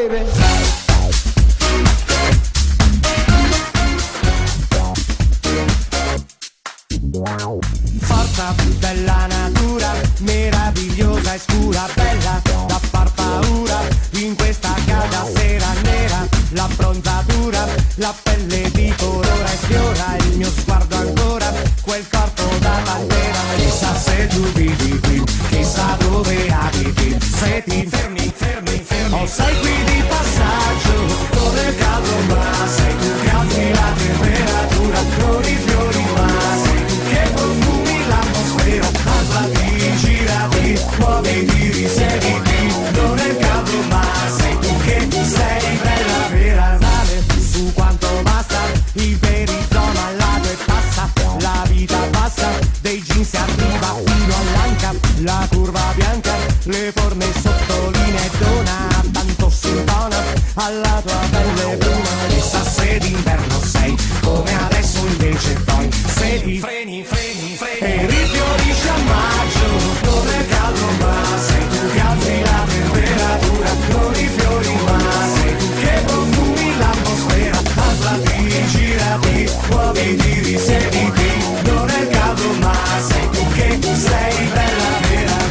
bere. Forza della natura, meravigliosa e scura, bella da far paura, in questa calda sera nera, l'abbronzatura, la pelle di colore sfiora, il mio sguardo ancora, quel corpo da pantera. Chissà se tu vivi qui, chissà dove abiti, se ti fermi, o sei qui di passaggio, dove è caldo ma sei tu che alzi la temperatura, con i fiori ma sei tu che profumi l'atmosfera, alzati, girati, muoviti, risiediti, non è caldo ma sei tu che sei bella vera. Sale su quanto basta, iperizoma al lato e passa, la vita passa, dei jeans si arriva fino all'anca, la curva bianca, le forme sottolinee dona, tanto si intona alla tua pelle bruna. Chissà se d'inverno sei come adesso invece poi, se ti freni e rifiorisci a maggio, non è caldo ma sei tu che alzi la temperatura, con i fiori ma sei tu che profumi l'atmosfera, alzati, girati, muoviti, risiediti, non è caldo ma sei tu che sei bella vera.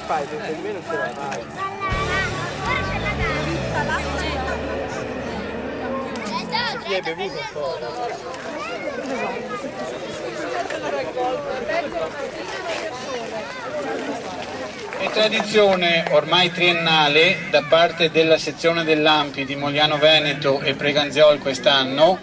fai? Perché di me non ce la fai. Chi hai bevuto un po'? È tradizione ormai triennale da parte della sezione dell'Ampi di Mogliano Veneto e Preganziol quest'anno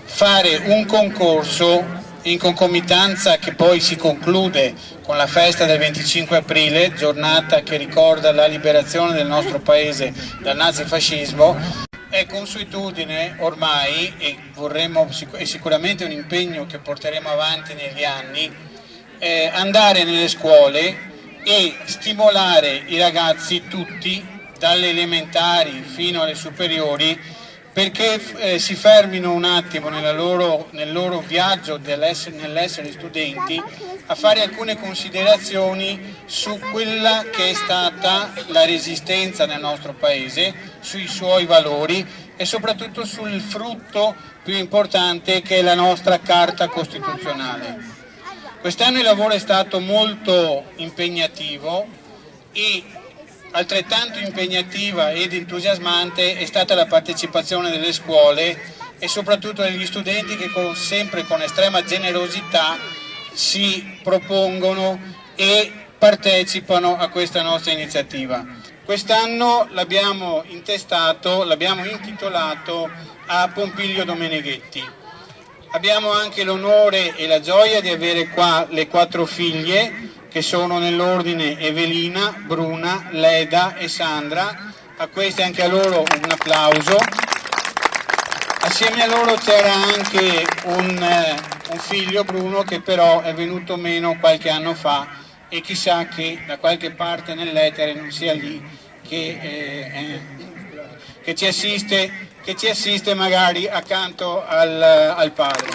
fare un concorso in concomitanza che poi si conclude con la festa del 25 aprile, giornata che ricorda la liberazione del nostro paese dal nazifascismo. È consuetudine ormai e è sicuramente un impegno che porteremo avanti negli anni, andare nelle scuole e stimolare i ragazzi tutti, dalle elementari fino alle superiori, perché si fermino un attimo nel loro viaggio nell'essere studenti a fare alcune considerazioni su quella che è stata la resistenza nel nostro paese, sui suoi valori e soprattutto sul frutto più importante che è la nostra Carta Costituzionale. Quest'anno il lavoro è stato molto impegnativo e altrettanto impegnativa ed entusiasmante è stata la partecipazione delle scuole e soprattutto degli studenti che sempre con estrema generosità si propongono e partecipano a questa nostra iniziativa. Quest'anno l'abbiamo intitolato a Pompilio Domeneghetti. Abbiamo anche l'onore e la gioia di avere qua le 4 figlie che sono nell'ordine Evelina, Bruna, Leda e Sandra. A queste anche a loro un applauso. Assieme a loro c'era anche un figlio, Bruno, che però è venuto meno qualche anno fa e chissà che da qualche parte nell'etere non sia lì che ci assiste magari accanto al padre.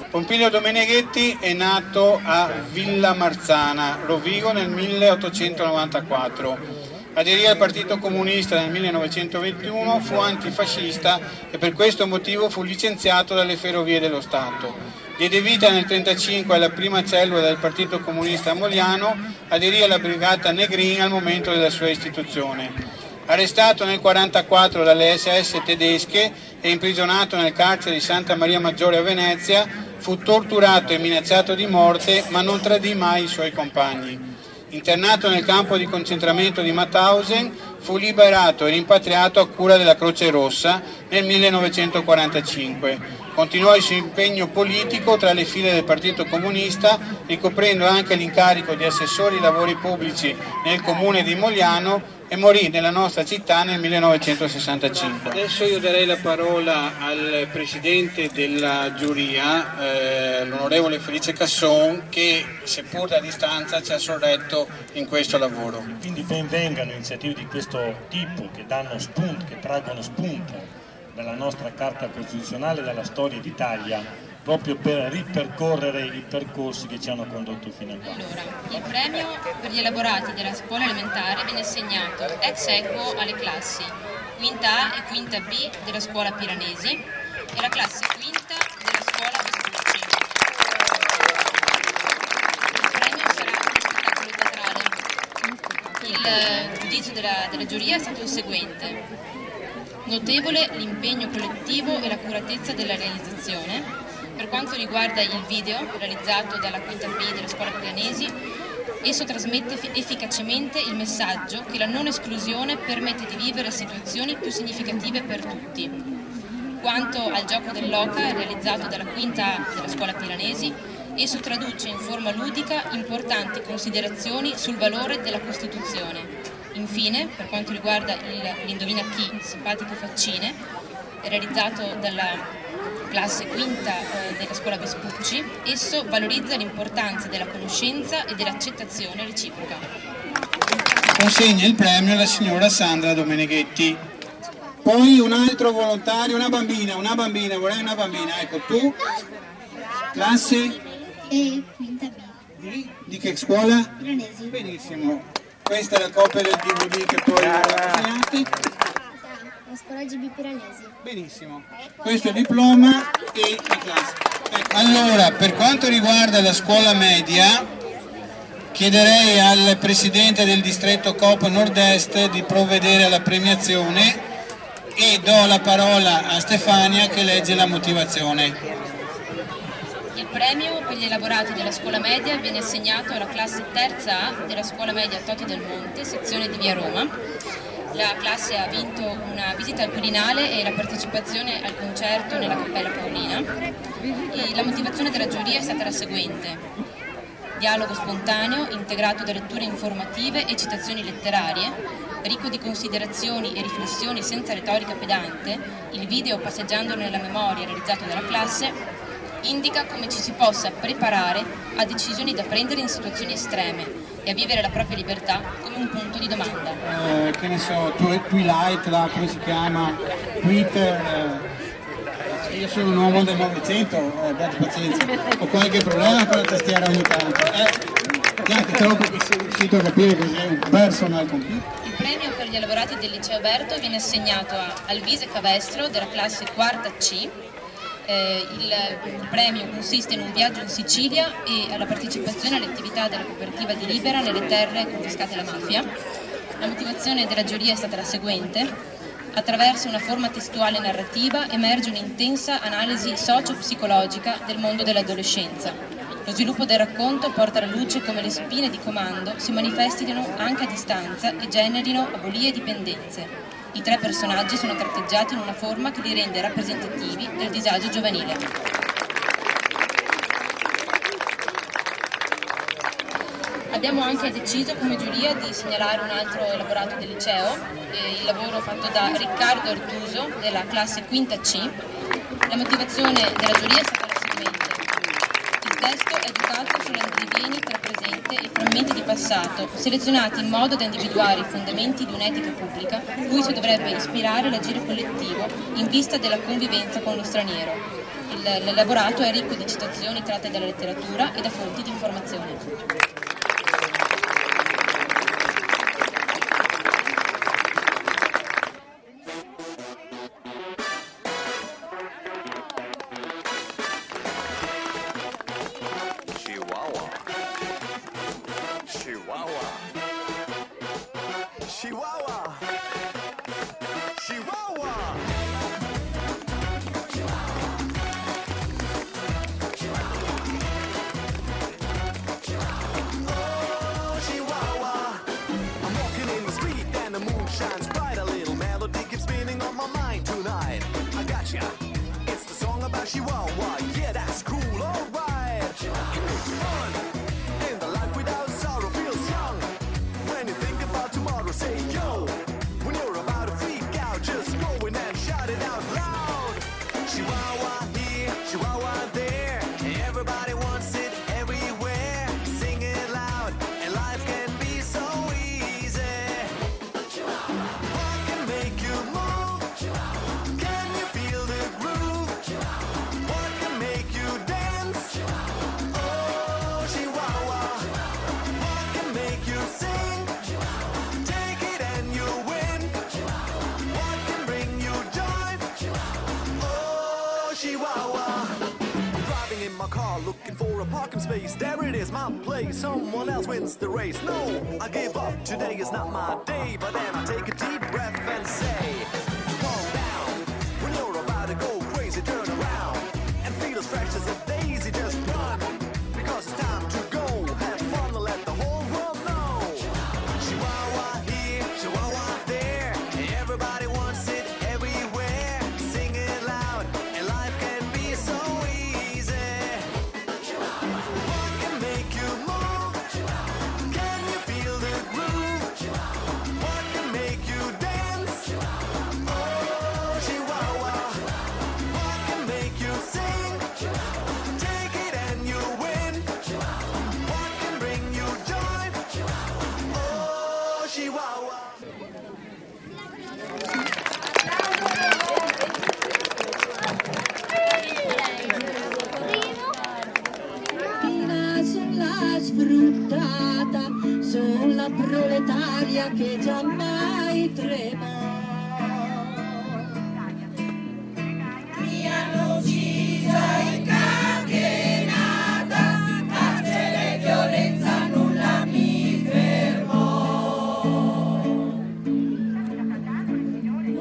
Pompilio Domeneghetti è nato a Villa Marzana, Rovigo, nel 1894. Aderì al Partito Comunista nel 1921, fu antifascista e per questo motivo fu licenziato dalle Ferrovie dello Stato. Diede vita nel 1935 alla prima cellula del Partito Comunista a Mogliano, aderì alla Brigata Negrin al momento della sua istituzione. Arrestato nel 1944 dalle SS tedesche e imprigionato nel carcere di Santa Maria Maggiore a Venezia, fu torturato e minacciato di morte, ma non tradì mai i suoi compagni. Internato nel campo di concentramento di Mauthausen, fu liberato e rimpatriato a cura della Croce Rossa nel 1945. Continuò il suo impegno politico tra le file del Partito Comunista, ricoprendo anche l'incarico di assessore ai lavori pubblici nel comune di Mogliano e morì nella nostra città nel 1965. Adesso io darei la parola al presidente della giuria, l'onorevole Felice Casson, che seppur da distanza ci ha sorretto in questo lavoro. Quindi ben vengano iniziative di questo tipo che danno spunto, che traggono spunto dalla nostra Carta Costituzionale, dalla storia d'Italia, proprio per ripercorrere i percorsi che ci hanno condotto fino a qua. Allora, il premio per gli elaborati della scuola elementare viene assegnato ex aequo alle classi quinta A e quinta B della scuola Piranesi e la classe quinta della scuola Vespucci. Il premio sarà uno spettacolo teatrale. Il giudizio della giuria è stato il seguente: notevole l'impegno collettivo e l'accuratezza della realizzazione. Per quanto riguarda il video realizzato dalla quinta B della scuola Piranesi, esso trasmette efficacemente il messaggio che la non esclusione permette di vivere situazioni più significative per tutti. Quanto al gioco dell'oca realizzato dalla quinta A della scuola Piranesi, esso traduce in forma ludica importanti considerazioni sul valore della Costituzione. Infine, per quanto riguarda l'Indovina chi, simpatiche faccine, realizzato dalla classe quinta della scuola Vespucci, esso valorizza l'importanza della conoscenza e dell'accettazione reciproca. Consegna il premio alla signora Sandra Domeneghetti. Poi un altro volontario, una bambina, vorrei una bambina, ecco tu, classe? E quinta B. Di che scuola? Piranesi. Benissimo, questa è la copia del DVD che poi consegnate. La scuola GB Piranesi. Benissimo, questo è il diploma e la classe. Ecco. Allora, per quanto riguarda la scuola media, chiederei al presidente del distretto Coop Nord-Est di provvedere alla premiazione e do la parola a Stefania che legge la motivazione. Il premio per gli elaborati della scuola media viene assegnato alla classe terza A della scuola media Toti del Monte, sezione di Via Roma. La classe ha vinto una visita al Quirinale e la partecipazione al concerto nella Cappella Paolina. E la motivazione della giuria è stata la seguente: dialogo spontaneo, integrato da letture informative e citazioni letterarie, ricco di considerazioni e riflessioni senza retorica pedante, il video Passeggiando nella memoria realizzato dalla classe, indica come ci si possa preparare a decisioni da prendere in situazioni estreme e a vivere la propria libertà come un punto di domanda. Che ne so, Twilight, là, come si chiama, Twitter, io sono un uomo del Novecento, abbiate pazienza, ho qualche problema con la tastiera ogni tanto, neanche troppo che sei riuscito a capire cos'è un personal computer. Il premio per gli elaborati del Liceo Berto viene assegnato a Alvise Cavestro della classe quarta C. Il premio consiste in un viaggio in Sicilia e alla partecipazione alle attività della cooperativa di Libera nelle terre confiscate alla mafia. La motivazione della giuria è stata la seguente: attraverso una forma testuale narrativa emerge un'intensa analisi socio-psicologica del mondo dell'adolescenza. Lo sviluppo del racconto porta alla luce come le spine di comando si manifestino anche a distanza e generino abolie e dipendenze. I 3 personaggi sono tratteggiati in una forma che li rende rappresentativi del disagio giovanile. Abbiamo anche deciso come giuria di segnalare un altro elaborato del liceo, il lavoro fatto da Riccardo Artuso della classe quinta C. La motivazione della giuria è stata la seguente: il testo è giocato sull'andirivieni tra presente e frammenti di passato, selezionati in modo da individuare i fondamenti di un'etica pubblica cui si dovrebbe ispirare l'agire collettivo in vista della convivenza con lo straniero. L'elaborato è ricco di citazioni tratte dalla letteratura e da fonti di informazione. Shines bright, a little melody keeps spinning on my mind tonight. I gotcha, it's the song about Chihuahua. Yeah, that's cool, alright. It's fun, and the life without sorrow feels young. When you think about tomorrow, say yo. When you're about to freak out, just go in and shout it out loud. Chihuahua here, Chihuahua there. Everybody wants it everywhere. Sing it loud, and life can be so easy. What can make you move? Can you feel the groove? What can make you dance? Oh, Chihuahua. What can make you sing? Take it and you win. What can bring you joy? Oh, Chihuahua. Driving in my car, looking for a parking space. There it is, my place. Someone else wins the race. No, I give up. Today is not my day. But then I take a deep breath and say, calm down. When you're about to go crazy, turn around and feel as fresh as a daisy. Just run, because it's time to go. Have fun and let the whole world know. Chihuahua here, Chihuahua there. Everybody wants it everywhere. Sing it loud, and life can be so easy. What can make you move? Can you feel the groove? What can make you dance? Oh, Chihuahua. What can make you sing? Take it and you win. What can bring you joy? Oh, Chihuahua. Sulla sfruttata, sulla proletaria che giammai tremò. Mi hanno uccisa incatenata, carcere e violenza nulla mi fermò.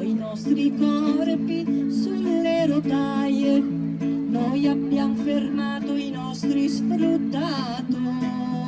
I nostri corpi sulle rotaie, noi abbiamo fermato i nostri sfruttatori.